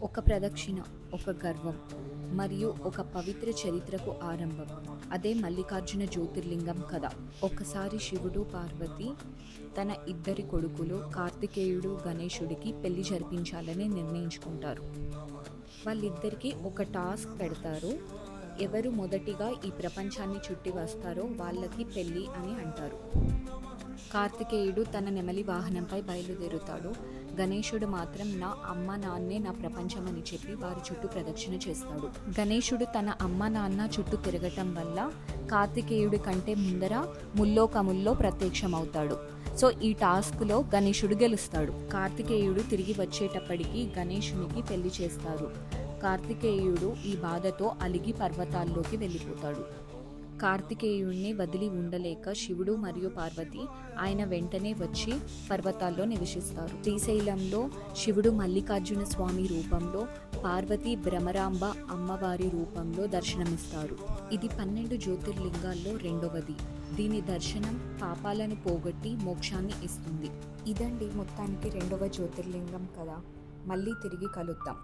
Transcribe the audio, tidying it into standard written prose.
ఒక ప్రదక్షిణ, ఒక గర్వం మరియు ఒక పవిత్ర చరిత్రకు ఆరంభం. అదే మల్లికార్జున జ్యోతిర్లింగం కథ. ఒకసారి శివుడు, పార్వతి తన ఇద్దరి కొడుకులు కార్తికేయుడు, గణేశుడికి పెళ్లి జరిపించాలని నిర్ణయించుకుంటారు. వాళ్ళిద్దరికీ ఒక టాస్క్ పెడతారు. ఎవరు మొదటిగా ఈ ప్రపంచాన్ని చుట్టి వస్తారో వాళ్ళకి పెళ్ళి అని అంటారు. కార్తికేయుడు తన నెమలి వాహనంపై బయలుదేరుతాడు. గణేశుడు మాత్రం నా అమ్మ నాన్నే నా ప్రపంచం అని చెప్పి వారి చుట్టూ ప్రదక్షిణ చేస్తాడు. గణేశుడు తన అమ్మ నాన్న చుట్టూ తిరగటం వల్ల కార్తికేయుడి కంటే ముందర ముల్లోకముల్లో ప్రత్యక్షమవుతాడు. సో ఈ టాస్క్లో గణేశుడు గెలుస్తాడు. కార్తికేయుడు తిరిగి వచ్చేటప్పటికి గణేశునికి పెళ్లి చేస్తారు. కార్తికేయుడు ఈ బాధతో అలిగి పర్వతాల్లోకి వెళ్ళిపోతాడు. కార్తికేయుడిని వదిలి ఉండలేక శివుడు మరియు పార్వతి ఆయన వెంటనే వచ్చి పర్వతాల్లో నివసిస్తారు. శ్రీశైలంలో శివుడు మల్లికార్జున స్వామి రూపంలో, పార్వతి భ్రమరాంబ అమ్మవారి రూపంలో దర్శనమిస్తారు. ఇది 12 జ్యోతిర్లింగాల్లో రెండవది. దీని దర్శనం పాపాలను పోగొట్టి మోక్షాన్ని ఇస్తుంది. ఇదండి మొత్తానికి రెండవ జ్యోతిర్లింగం కదా. మళ్ళీ తిరిగి కలుద్దాం.